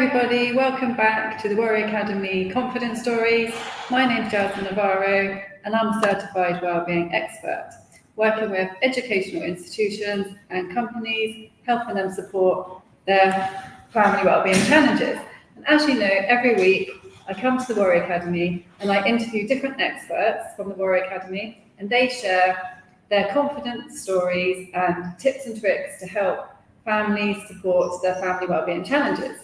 everybody, welcome back to the Warrior Academy Confidence Stories. My name's Jasmine and I'm a certified wellbeing expert, working with educational institutions and companies, helping them support their family wellbeing challenges. And as you know, every week I come to the Warrior Academy and I interview different experts from the Warrior Academy, and they share their confidence stories and tips and tricks to help families support their family wellbeing challenges.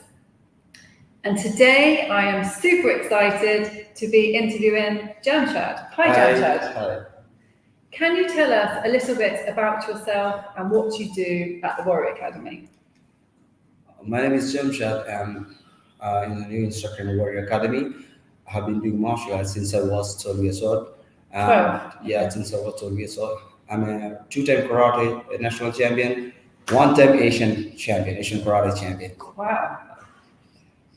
And today I am super excited to be interviewing Jamshad. Hi Jamshad. Hi. Can you tell us a little bit about yourself and what you do at the Warrior Academy? My name is Jamshad. I'm a new instructor in the Warrior Academy. I have been doing martial arts since I was 12 years old. 12? Yeah, since I was 12 years old. I'm a two-time karate national champion, one-time Asian karate champion. Wow.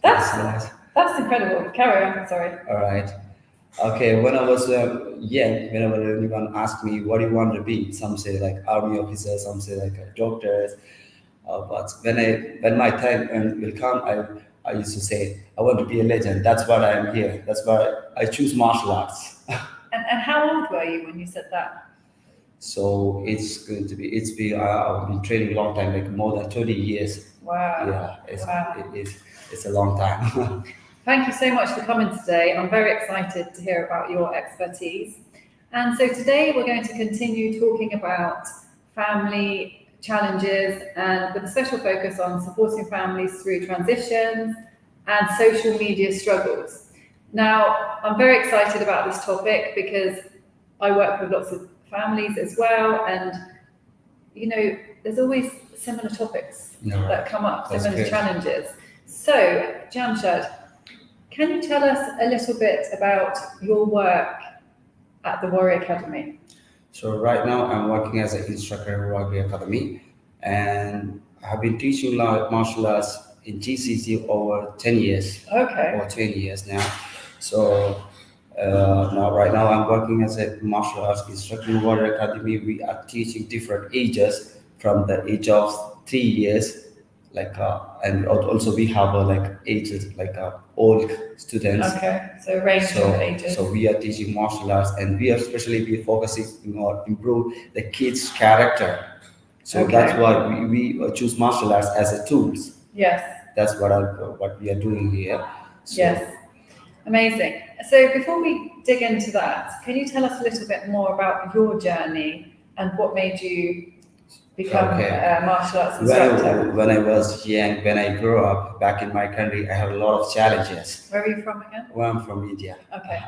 That's incredible. Carry on, sorry. All right. Okay, when I was young, whenever anyone asked me what do you want to be, some say like army officers, some say like doctors. But when my time will come, I used to say I want to be a legend. That's why I am here. That's why I choose martial arts. And how old were you when you said that? So it's I've been training a long time, like more than 30 years. Wow. Yeah, it's a long time. Thank you so much for coming today. I'm very excited to hear about your expertise. And so today we're going to continue talking about family challenges and with a special focus on supporting families through transitions and social media struggles. Now, I'm very excited about this topic because I work with lots of families as well, and you know, there's always similar topics that come up, similar challenges. So, Jamshad, can you tell us a little bit about your work at the Warrior Academy? So right now I'm working as an instructor in Warrior Academy, and I've been teaching martial arts in GCC over 10 years. Okay. Over 20 years now. So right now I'm working as a martial arts instructor in Warrior Academy. We are teaching different ages from the age of 3 years, and also we have ages old students. Okay, so range of ages. So we are teaching martial arts, and we are especially focusing on improve the kids' character. So that's why we choose martial arts as a tools. Yes. That's what we are doing here. So, yes. Amazing. So before we dig into that, can you tell us a little bit more about your journey and what made you become a martial arts instructor? When I was young, when I grew up back in my country, I had a lot of challenges. Where are you from again? Well, I'm from India. Okay.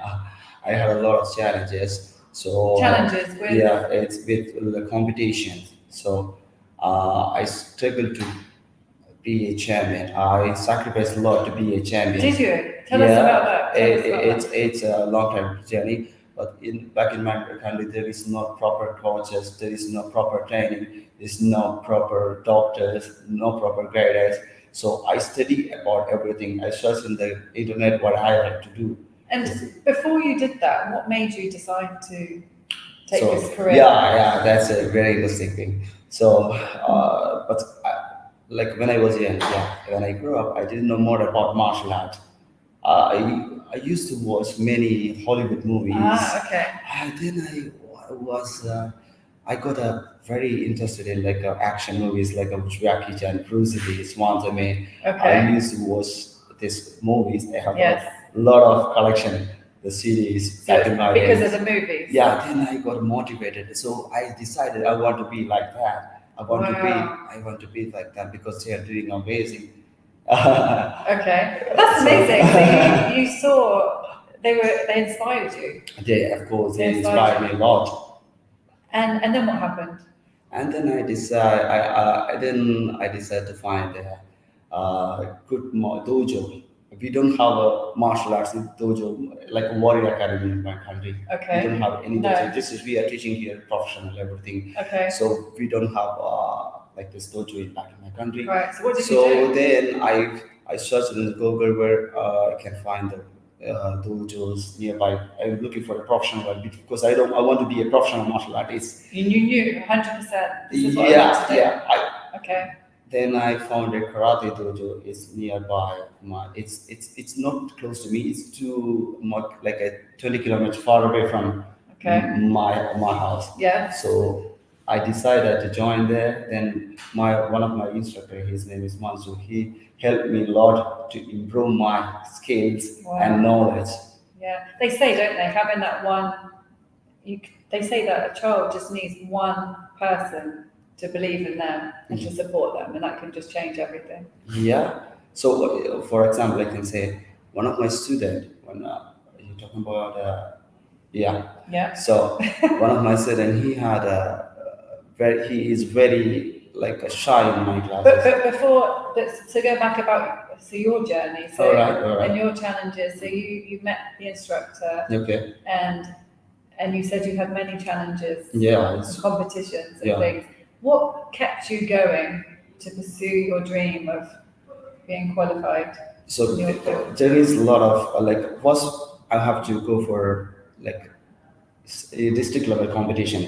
I had a lot of challenges. So challenges with? Yeah, it's with the competition. So I struggled to be a champion. I sacrificed a lot to be a champion. Did you? Tell us about that. It's a long time journey. But back in my country, there is no proper coaches, there is no proper training, there is no proper doctors, no proper guidance. So I study about everything. I search in the internet what I like to do. And before you did that, what made you decide to take this career? Yeah, that's a very interesting thing. So, when I was young, when I grew up, I didn't know more about martial arts. I used to watch many Hollywood movies. Okay. Then I got very interested in action movies like Jackie Chan, Bruce Lee, Swanton. I used to watch these movies. I have a lot of collection, the series. Because of the movies. Yeah, then I got motivated. So I decided I want to be like that. I want to be like that because they are doing amazing. Okay, that's amazing. So you saw they inspired you. Of course, they inspired me a lot. And then what happened? And then I decided to find a good dojo. We don't have a martial arts dojo like a Warrior Academy in my country. Okay. We don't have any dojo. We are teaching here professional everything. Okay. So we don't have this dojo back in my country. Right. So what did you do? So then I searched in Google where I can find the dojos nearby. I'm looking for a professional one because I want to be a professional martial artist. You knew 100%. Yeah. Okay. then I found a karate dojo is nearby. It's not close to me. It's too much like a 20 kilometers far away from Okay. my house. Yeah. So I decided to join there. Then my one of my instructor, his name is Mansu. He helped me a lot to improve my skills Wow. and knowledge. Yeah. They say, don't they, having that one, they say that a child just needs one person to believe in them and to support them, and that can just change everything. Yeah. So, for example, I can say one of my student when you're talking about yeah. Yeah. So one of my student he had he is very like a shy in my classes. But before, so go back about your journey. So All right. and your challenges. So you met the instructor. Okay. And you said you had many challenges. Yeah. And competitions and Yeah. things. What kept you going to pursue your dream of being qualified? So in your field? there is a lot of like first I have to go for like a district level competition.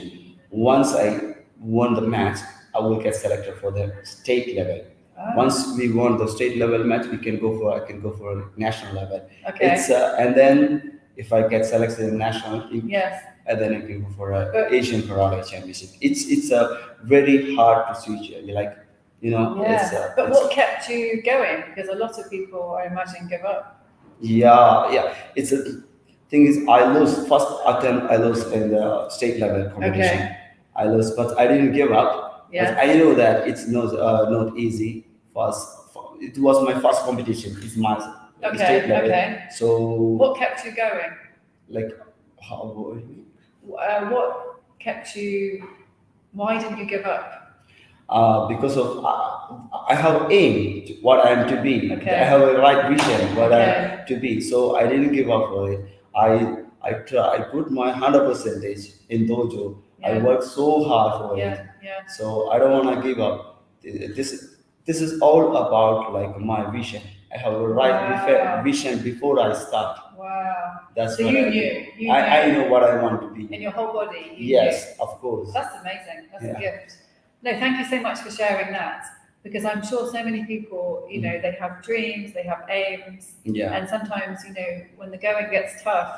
Once I won the match, I will get selected for the state level. Ah. Once we won the state level match, I can go for national level. Okay. It's and then if I get selected in national, Yes. and then I can go for Asian Karate Championship. It's a very hard procedure. You like, Yeah. it's But what kept you going? Because a lot of people, I imagine, give up. yeah. It's a thing is I lose first attempt. I lose in the state level competition. Okay. I lose, but I didn't give up. Yeah. But I know that it's not easy. First, it was my first competition. It's my state level. Okay. So What kept you going? like how? What kept you? Why didn't you give up? Because of I have aim what I am to be. Okay. I have a right vision what I Okay. am to be. So I didn't give up for it. I try. I put my 100% in dojo. I Yeah. work so hard for it. Yeah. So I don't want to give up. This is all about like my vision. I have a right Wow. vision before I start. Wow. That's So what you I knew. do. You I knew know what I want to be. in your whole body. You Yes, knew. of course. That's amazing. That's Yeah. a gift. No, thank you so much for sharing that. Because I'm sure so many people, they have dreams, they have aims, Yeah. and sometimes, when the going gets tough,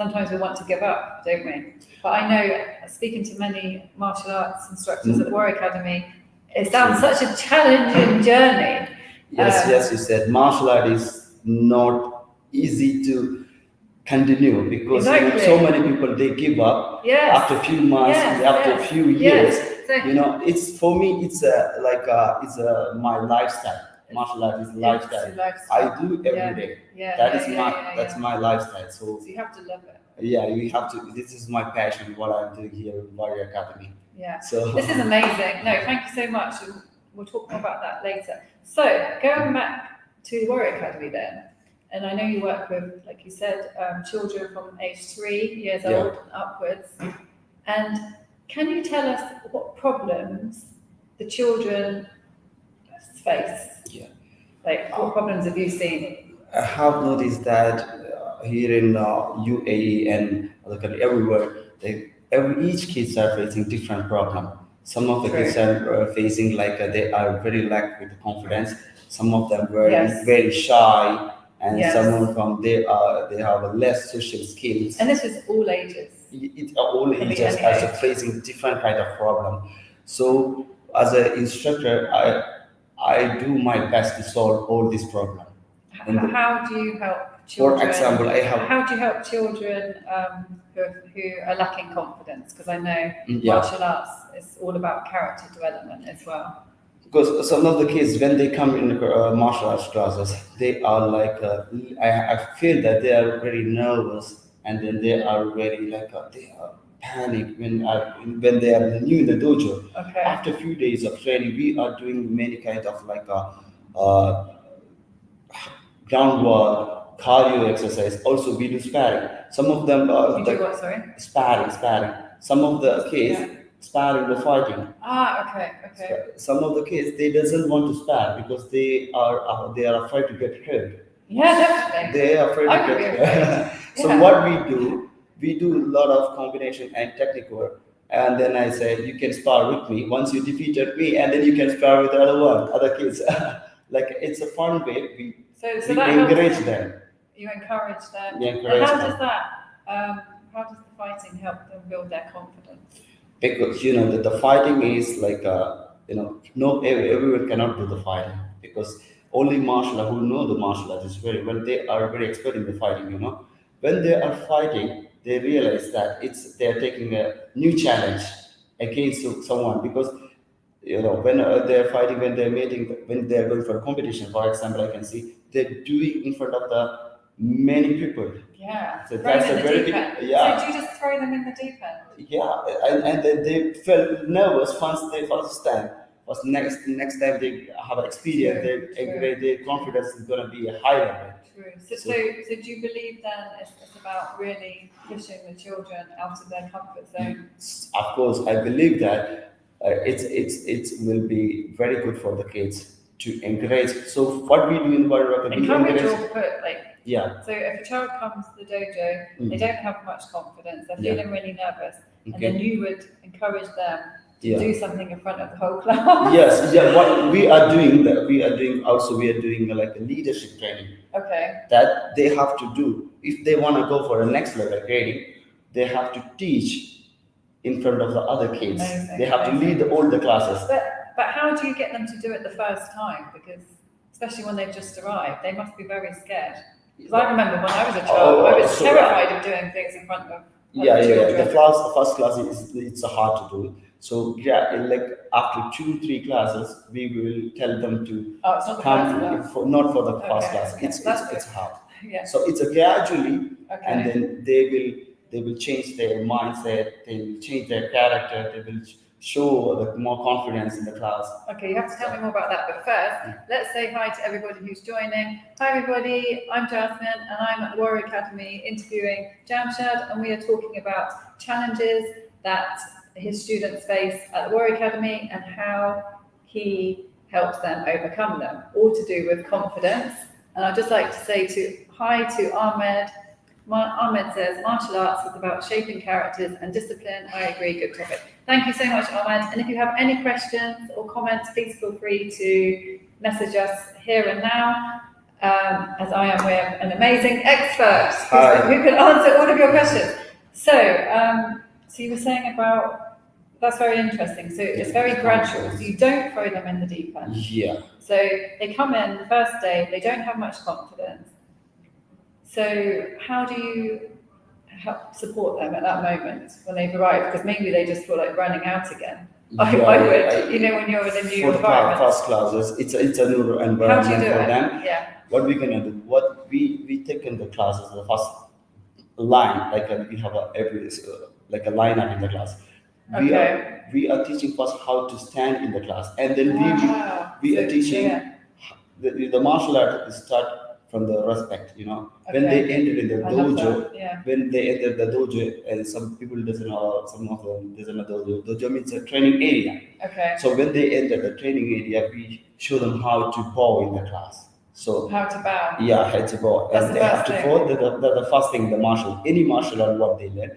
sometimes we want to give up, don't we? But I know, speaking to many martial arts instructors at Warrior Academy, it sounds such a challenging journey. Yes, you said martial art is not easy to continue because Exactly. so many people they give up Yes. after a few months, Yes, after yes, a few yes. years. So- It's for me. It's my lifestyle. Martial art is It's lifestyle. your lifestyle. I do every day. Yeah, That yeah, is yeah, that's yeah. my lifestyle. So So you have to love it. yeah, you have to. This is my passion. What I'm doing here in Warrior Academy. Yeah. So This is amazing. No, thank you so much. We'll talk more about that later. So going back to Warrior Academy then, and I know you work with, like you said, children from age 3 years Yeah. old and upwards. And can you tell us what problems the children face? Yeah. Like what problems have you seen? I have noticed that here in UAE and other country, everywhere, each kids are facing different problem. Some of the True. kids are facing like they are very lack with confidence. Some of them were Yes. very shy, and Yes. some of them they have less social skills. And this is all ages. It's all Can be ages any are age. facing different kind of problem. So as an instructor, I do my best to solve all these problems. How do you help For children? example, How do you help children who are lacking confidence? Because I know Yeah. martial arts is all about character development as well. Because some of the kids, when they come in martial arts classes, they are like, I feel that they are very nervous, and then they are very like, they are panic when they are new in the dojo. Okay. After a few days of training, we are doing many kind of like uh, groundwork, cardio exercise. Also, we do sparring. Some of them You do what, sorry? sparring. Some of the kids Yeah. sparring the fighting. Okay. Some of the kids they doesn't want to spar because they are afraid to get hurt. Yeah, definitely. They are afraid I to would get be hurt. afraid. So Yeah. what we do a lot of combination and technique work. And then I said, you can spar with me. Once you defeated me, and then you can spar with the other kids. Like it's a fun way. So We that helps encourage them. them. You encourage them. We And encourage how them. does that? How does the fighting help them build their confidence? Because the fighting is like no everyone cannot do the fighting, because only martial art who know the martial arts is very well, they are very expert in the fighting. When they are fighting, they realize that they are taking a new challenge against someone, because when they're fighting, when they're meeting, when they're going for a competition, for example, I can see they're doing in front of the many people. Yeah. So Throw them that's in a the very deep big, end. yeah. So do you just throw them in the deep end? Yeah, and they felt nervous first time. But next time they have experience, their confidence is gonna be a high level. True. So do you believe then it's about really pushing the children out of their comfort zone? Of course, I believe that it will be very good for the kids to encourage. So what we do in World Rock, we Encourage encourage. or put like. Yeah. So if a child comes to the dojo, they don't have much confidence, they're Yeah. feeling really nervous, and Okay. then you would encourage them to Yeah. do something in front of the whole class. Yes, yeah. What we are doing, we are doing like a leadership training. Okay. That they have to do if they want to go for a next level grading. They have to teach in front of the other kids. Amazing, They have to lead all the classes. But how do you get them to do it the first time? Because especially when they've just arrived, they must be very scared. Because I remember when I was a child, I was terrified of doing things in front of children. The first class it's hard to do. So like after 2-3 classes, we will tell them to it's not the come not for the first class. Okay. It's hard. Yeah. So it's a gradually, Okay. and then they will change their mindset. They will change their character. They will show more confidence in the class. Okay, you have to tell me more about that. But first, let's say hi to everybody who's joining. Hi, everybody. I'm Jasmine, and I'm at the Warrior Academy interviewing Jamshad, and we are talking about challenges that his students face at the Warrior Academy and how he helps them overcome them, all to do with confidence. And I'd just like to say hi to Ahmed. Ahmed says, martial arts is about shaping characters and discipline. I agree, good topic. Thank you so much, Ahmed. And if you have any questions or comments, please feel free to message us here and now, as I am with an amazing expert who can answer all of your questions. So you were saying about, that's very interesting. So it's very gradual. So you don't throw them in the deep end. Yeah. So they come in the first day, they don't have much confidence. So how do you help support them at that moment when they've arrived? Because maybe they just feel like running out again. I would, when you're in a new environment. For the first classes, it's a new environment How do you do for it? them. Yeah. What we're gonna do? What we take in the classes, the first line, we have like a lineup in the class. We are teaching first how to stand in the class, and then we are teaching the martial art start from the respect. When they enter in the dojo, when they enter the dojo, and some people doesn't know, some of them doesn't know dojo. Dojo means a training area. Okay. So when they enter the training area, we show them how to bow in the class. So how to bow. Yeah, how to bow, and they have to follow the first thing. Any martial art, what they learn,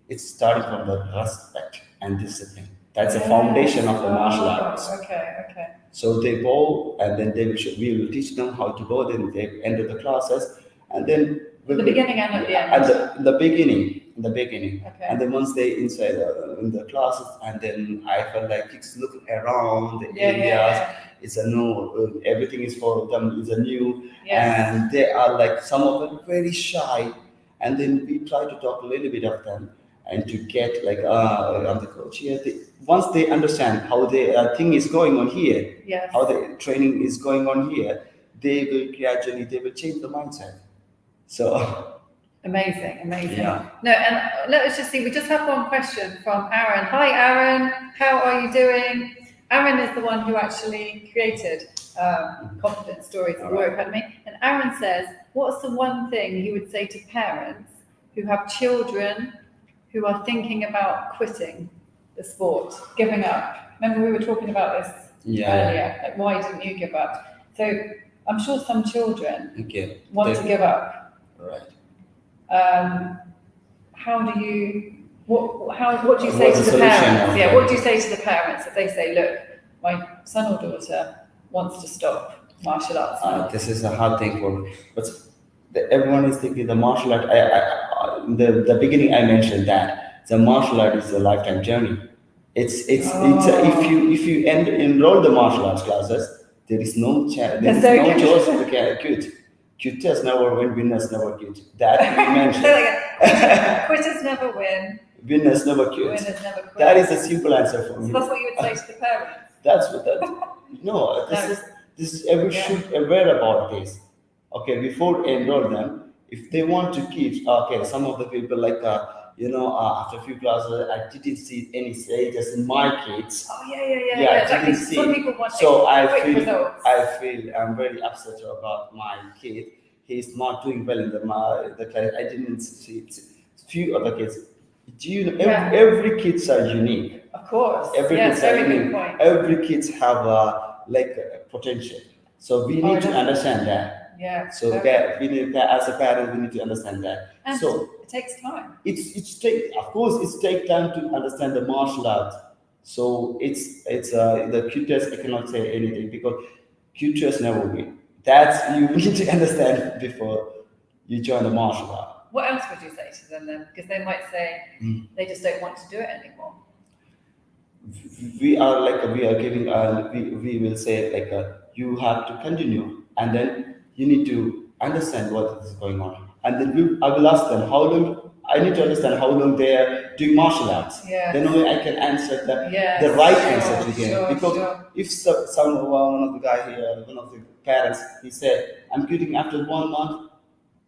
it's starting from the respect and discipline. That's the foundation of the martial arts. Okay. So they bow, and then we will teach them how to bow. Then they enter the classes, and then the beginning and at the end. At the beginning. Okay. And then once they inside in the classes, and then I felt like kids look around the areas. Yeah. It's a new. Everything is for them. Is a new, and they are like some of them very shy, and then we try to talk a little bit of them. And to get I'm the coach here. Once they understand how the thing is going on here, how the training is going on here, they will change the mindset. So amazing. Yeah. No, and let us just see. We just have one question from Aaron. Hi, Aaron. How are you doing? Aaron is the one who actually created Confidence Stories at the Warrior Academy. And Aaron says, "What's the one thing you would say to parents who have children who are thinking about quitting the sport, giving up?" Remember we were talking about this earlier, like why didn't you give up? So I'm sure some children want to give up. Right. what do you say What's to the the solution parents? of Yeah, that? what do you say to the parents if they say, look, my son or daughter wants to stop martial arts now? This is a hard thing for me. But everyone is thinking the martial art. In the beginning, I mentioned that the martial art is a lifetime journey. If you enroll the martial arts classes, there is no chance. There is That's no okay. choice to get quit. Quitters never win. Winners never quit. That we mentioned. So again, quitters never win. Winners never quit. Winners never quit. That is a simple answer for So me. that's what you would say to the parents. That's what that. No, this is every should aware about this. Okay, before enroll them, if they want to keep. Okay, some of the people like after a few classes, I didn't see any stages in my kids. Oh yeah. Yeah, I Exactly. didn't see. Some people want So quick results. I feel I'm very upset about my kid. He's not doing well in the class. I didn't see few other kids. Do you know every kids are unique. Of course. Every Yes, kids are very unique. good point. Every kids have potential. So we need to definitely. understand that. Yeah. So we need, as a parent, we need to understand that. And so it takes time. of course it's take time to understand the martial art. So it's the tutors. I cannot say anything because tutors never win. That's you need to understand before you join the martial art. What else would you say to them then? Because they might say they just don't want to do it anymore. We are giving we will say you have to continue, and then you need to understand what is going on, and then I will ask them how long. I need to understand how long they are doing martial arts. Yeah. Then only I can answer the right answer to them. Because if one of the guy here, one of the parents, he said, "I'm quitting after 1 month,"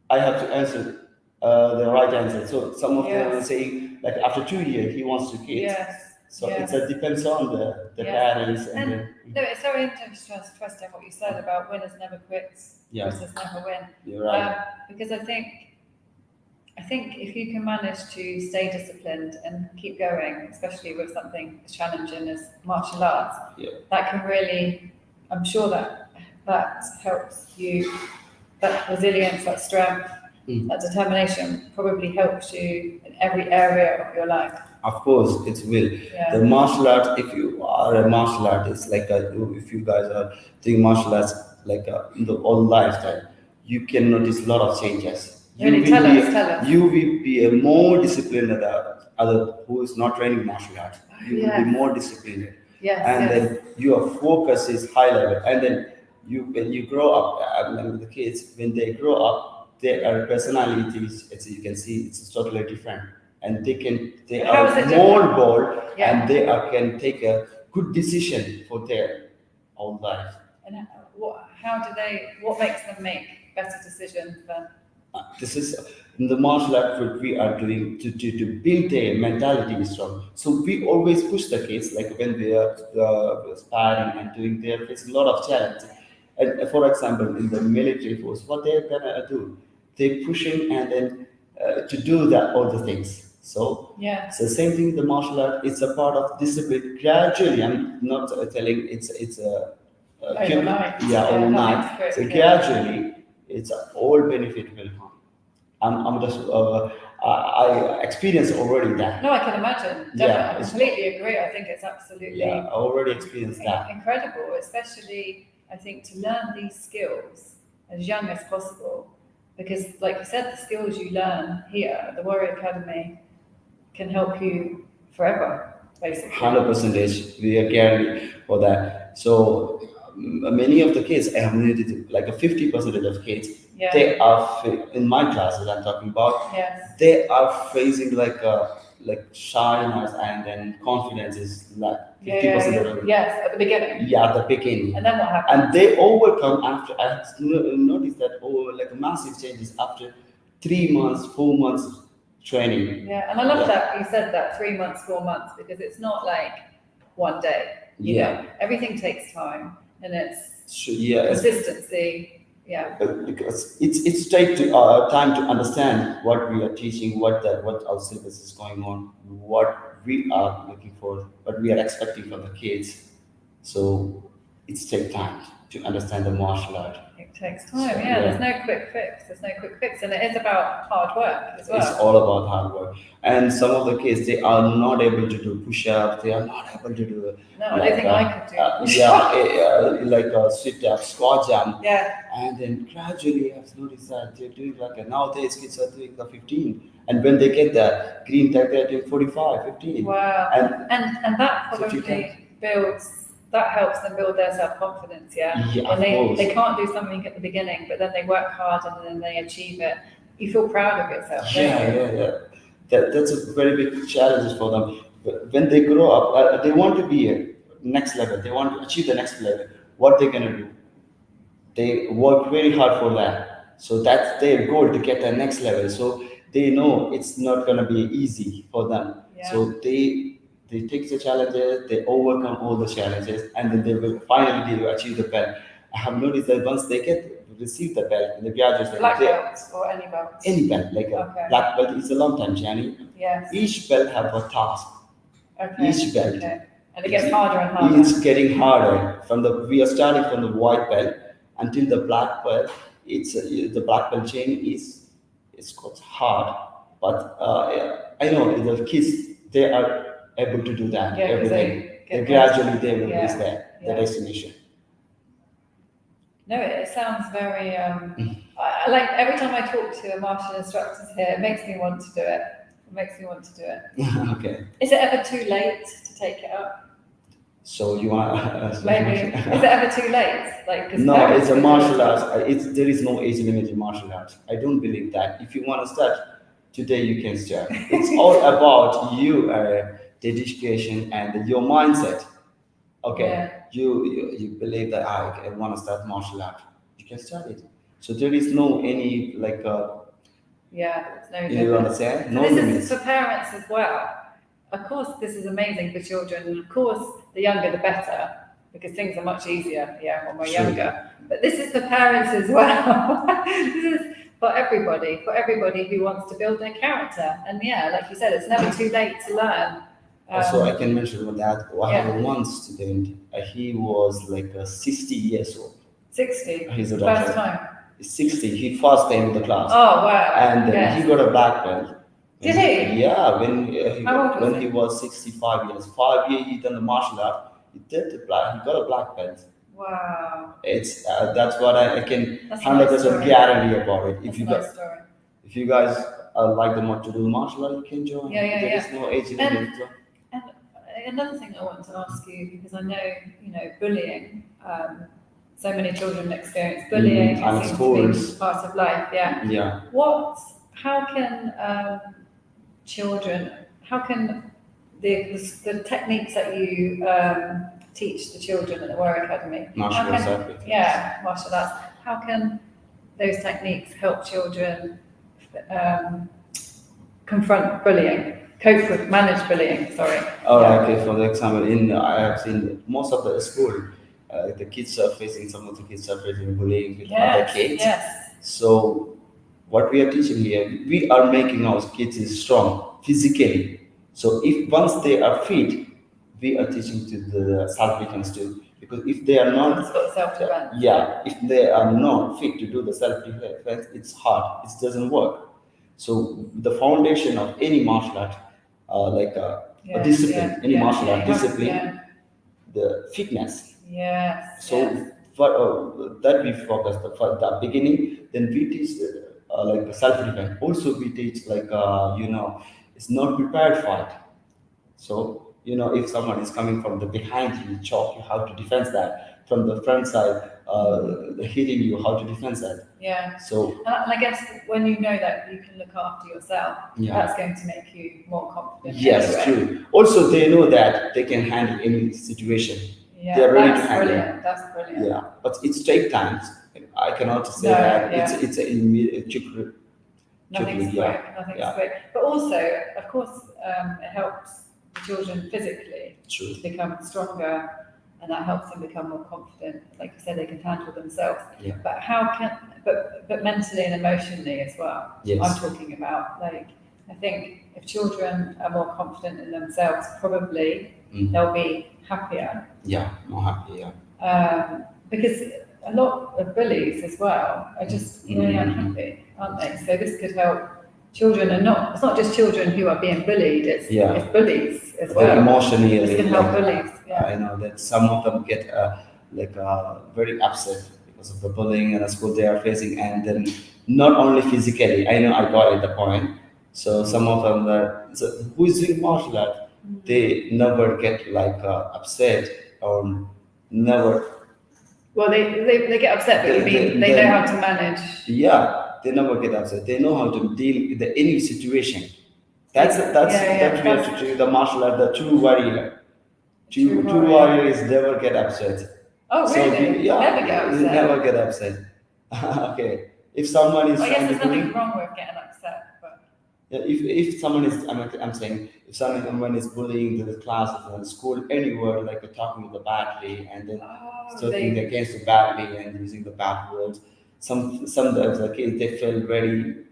I have to answer the right answer. So some of them are saying like after 2 years he wants to quit. Yes. So it depends on the parents and no, it's very interesting what you said about winners never quit, losers never win. You're right. Because I think if you can manage to stay disciplined and keep going, especially with something as challenging as martial arts, that can really, I'm sure that helps you, that resilience, that strength, that determination probably helps you in every area of your life. Of course, it will. Yeah. The martial art, if you are a martial artist, if you guys are doing martial arts in the whole lifetime, you can notice a lot of changes. Really, tell us. You will be a more disciplined than the other who is not training martial arts. You will be more disciplined. Then your focus is high level. And then when you grow up, the kids, when they grow up, their personalities, as you can see, it's totally different. And they are more bold, and they can take a good decision for their own life. And what makes them make better decisions then? This is in the martial art what we are doing to build their mentality strong. So we always push the kids, like when they are sparring and doing, they are facing a lot of challenge. And for example, in the military force, what they're gonna do, they're pushing and then to do all the things. So so same thing with the martial art. It's a part of discipline. Gradually, I'm not telling it's overnight. Overnight. So gradually, it's all benefit will come. I'm just I experienced already that. No, I can imagine. Definitely, I completely agree. I think it's absolutely I already experienced that. Incredible, especially I think to learn these skills as young as possible, because like you said, the skills you learn here at the Warrior Academy can help you forever, basically. 100%, we are guaranteed for that. So many of the kids, I have noted like a 50% of kids, they are in my classes. I'm talking about. They are facing like shyness, and then confidence is like 50% of it. Yes, at the beginning. Yeah, at the beginning. And then what happens? And they overcome after. I noticed that like massive changes after 3 months, 4 months training. Yeah, and I love that you said that 3 months, 4 months, because it's not like one day. You know, everything takes time, and it's consistency. Because it's take time to understand what we are teaching, what our syllabus is going on, what we are looking for, what we are expecting from the kids. So It takes time to understand the martial art. It takes time, So, yeah. There's no quick fix. There's no quick fix, and it is about hard work as well. It's all about hard work. And some of the kids, they are not able to do push-ups. They are not able to do No, I don't think I could do like a sit-up, squat jump. Yeah. And then gradually, I've noticed that they're doing nowadays kids are doing the 15. And when they get that green tag, they're doing 45, 15. Wow. And that So if you probably that helps them build their self-confidence, yeah? Yeah, When of course. they can't do something at the beginning, but then they work hard and then they achieve it. You feel proud of yourself, don't you? That's a very big challenge for them. But when they grow up, they want to be a next level. They want to achieve the next level. What they're gonna do? They work very hard for that. So that's their goal to get the next level. So they know it's not gonna be easy for them. Yeah. So they take the challenges, they overcome all the challenges, and then they will finally achieve the belt. I have noticed that once they receive the belt, the graduates, Black belts or any belts? any belt, like a Okay. black belt is a long time journey. Yes. Each belt have a task. Okay. Each belt. Okay. And it gets harder and harder. It's getting harder. We are starting from the white belt until the black belt. It's the black belt chain is quite hard, but I know the kids, they are able to do that. Yeah, 'cause everything. they get Gradually they will Yeah, reach there, the yeah. destination. No, it sounds very. I like every time I talk to martial instructors here, it makes me want to do it. It makes me want to do it. Okay. Is it ever too late to take it up? So you want? Maybe. Is it ever too late? Like 'cause No, parents it's a would- martial arts. There is no age limit in martial arts. I don't believe that. If you want to start today, you can start. It's all about you, dedication, and your mindset. Okay, Yeah. you believe that I want to start martial art. You can start it. So there is no any Yeah, there's no you limit. understand? So No this limits. is for parents as well. Of course, this is amazing for children, and of course, the younger the better, because things are much easier, when we're Sure. younger. But this is for parents as well. This is for everybody who wants to build their character. And like you said, it's never too late to learn. Also, I can mention that I have Yeah. one student. He was like 60 years old. 60. He's a First doctor. time. 60. He first came to the class. Oh wow! And Yes. he got a black belt. Did he? Yeah, How old was when he? he was 65 years, 5 years he done the martial art. He got a black belt. Wow. It's that's what I can That's a 100% nice story. guarantee about it. That's a nice story. If you guys like to do martial art, you can join. Yeah. There is no age limit. And another thing I want to ask you, because I know, bullying, so many children experience bullying. And It seems to schools. be part of life, yeah. Yeah. How can how can the techniques that you teach the children at the Warrior Academy, Martial arts. martial arts, how can those techniques help children manage bullying, sorry. Okay, for the example, I have seen most of the school, the kids are facing, some of the kids are facing bullying with other kids. Yes. So what we are teaching here, we are making our kids strong physically. So if once they are fit, we are teaching to the self-defense too. Because if they are not, Self-defense. if they are not fit to do the self-defense, it's hard. It doesn't work. So the foundation of any martial art, a discipline, any martial art discipline, the fitness. Yes. So for that we focus for the beginning. Then we teach the self-defense. Also we teach it's not prepared fight. So if someone is coming from the behind you, chop you, how to defend that. From the front side, hitting you, how to defend that. Yeah. So and I guess when you know that you can look after yourself, that's going to make you more confident. Yes, anyway. true. Also, they know that they can handle any situation. Yeah, They are ready to that's handle. brilliant. That's brilliant. Yeah, but it's take time. I cannot say No, that it's an immediate Nothing's quick. But also, of course, it helps the children physically True. to become stronger, and that helps them become more confident. Like you said, they can handle themselves. Yeah. But mentally and emotionally as well. Yes. I'm talking about I think if children are more confident in themselves, probably they'll be happier. Yeah, more happy. Yeah. Because a lot of bullies as well are just really unhappy, aren't they? So this could help children, and it's not just children who are being bullied, it's bullies as well. Emotionally, this can help bullies. Yeah. I know that some of them get very upset because of the bullying and the school they are facing, and then not only physically. I know I got it the point. So some of them who is doing martial art, they never get upset or never. Well, they get upset, but they know how to manage. Yeah, they never get upset. They know how to deal with any situation. That's we have to treat the martial art, the true warrior. True warrior is never get upset. Oh, really? So, never get upset. Never get upset. Okay. If someone is I guess there's nothing wrong with getting upset, but if someone is, I'm saying, if someone is bullying the class or the school anywhere, like talking with the badly and then talking against the badly and using the bad words, sometimes the kids they feel very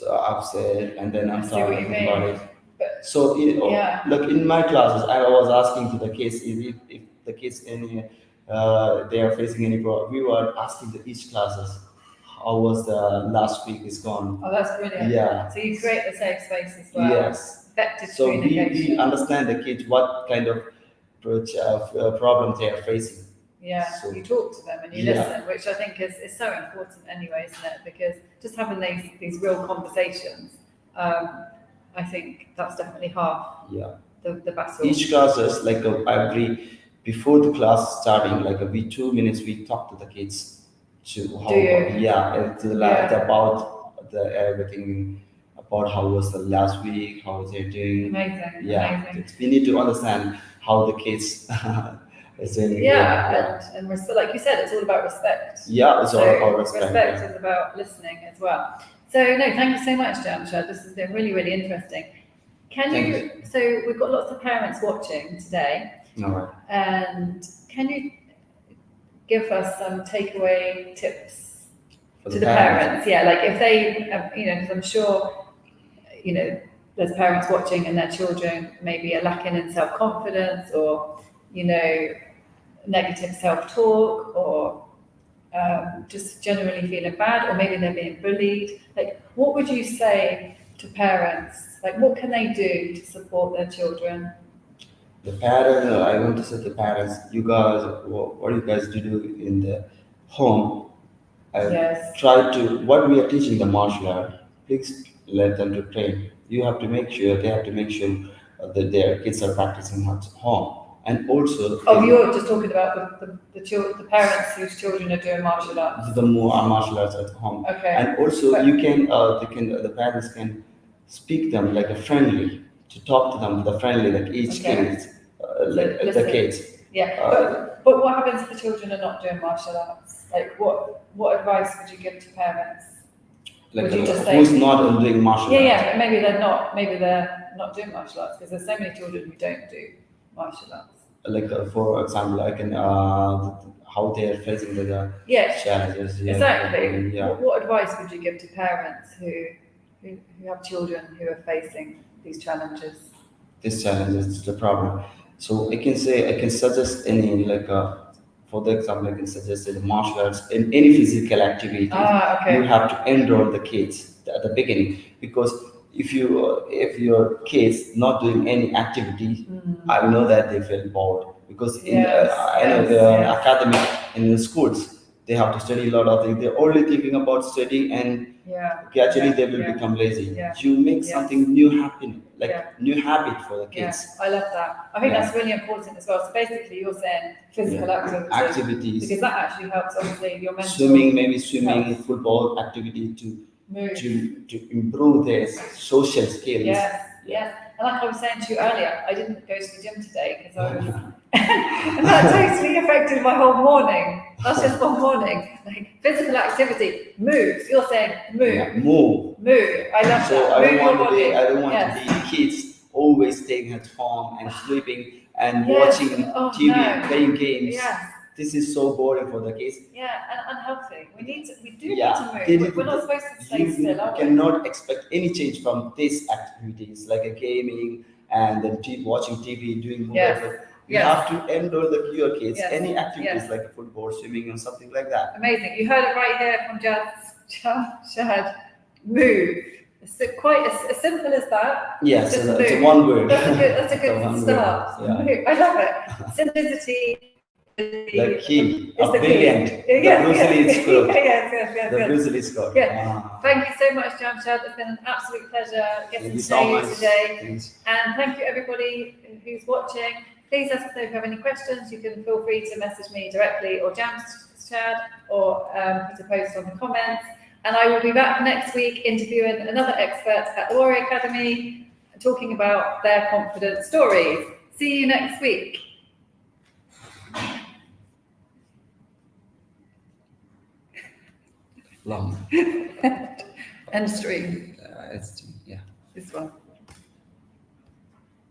upset, and then I'm talking about it. So look, in my classes, I was asking to the kids if the kids they are facing any problem. We were asking each classes, how was the last week is gone. Oh, that's brilliant. Yeah. So you create the safe space as well. Yes. Effective so communication. we understand the kids what kind of problems they are facing. Yeah, so you talk to them and you listen, which I think is so important anyway, isn't it? Because just having these real conversations, I think that's definitely half the battle. Each classes, before the class starting, we 2 minutes we talk to the kids to how about the everything, about how was the last week, how was they doing. Amazing. We need to understand how the kids is doing. And respect, like you said, it's all about respect. Yeah, it's all about respect. Respect is about listening as well. So thank you so much, Jamshad. This has been really, really interesting. So we've got lots of parents watching today. All right. And can you give us some takeaway tips to the parents? Yeah, like if they, because I'm sure, there's parents watching and their children maybe are lacking in self-confidence or, negative self-talk or just generally feeling bad, or maybe they're being bullied. Like, what would you say to parents? Like, what can they do to support their children? The parents, I want to say the parents, you guys, what you guys do in the home, try to, what we are teaching the martial art, please let them to train. They have to make sure that their kids are practicing at home. And also, you're just talking about the parents whose children are doing martial arts. The more martial arts at home. Okay. And also, the parents can speak them like a friendly, to talk to them with a friendly, like each kid, the kids. Yeah, but what happens if the children are not doing martial arts? Like, what advice would you give to parents? Like, who's not doing martial arts? Yeah, but maybe they're not doing martial arts, because there's so many children who don't do martial arts. Like, for example, I can how they are facing the challenges. Exactly. What advice would you give to parents who have children who are facing these challenges? This challenge is the problem. So I can suggest any for the example, I can suggest the martial arts in any physical activity. You have to enroll the kids at the beginning, because if your kids not doing any activity, I know that they feel bored, because academic in the schools they have to study a lot of things. They're only thinking about studying, and gradually they will become lazy. You make something new happen, new habit for the kids. I love that. I think that's really important as well. So basically, you're saying physical activities, because that actually helps, obviously, your mental swimming, football activity to improve their social skills. Yes. And like I was saying to you earlier, I didn't go to the gym today because I was, and that totally affected my whole morning. That's just one morning. Like, physical activity, moves. You're saying move. I love so that. I don't want to be kids always staying at home and sleeping and watching TV, playing games. This is so boring for the kids. And unhealthy. We do need to move. We're not supposed to stay still, You cannot expect any change from these activities, like a gaming and then watching TV, doing whatever. You Yes. have to enroll your kids. Yes. Any activities Yes. like football, swimming, or something like that. Amazing. You heard it right here from Jamshad. Move. It's quite as simple as that. Yes, Just it's a move. one word. That's a It's good one start. word, yeah. Move. I love it. Simplicity. The key. Is A the key. brilliant. The Yes, Bruce Lee yes. squad. Yes. The Bruce Lee squad. Yeah. Ah. Thank you so much, Jamshad. It's been an absolute pleasure getting Thank you to so know you much. today. Thanks. And thank you, everybody who's watching. Please let us know if you have any questions. You can feel free to message me directly or Jamshad, or put a post on the comments. And I will be back next week interviewing another expert at the Warrior Academy, talking about their confident stories. See you next week. Long. End stream. Yeah. This one.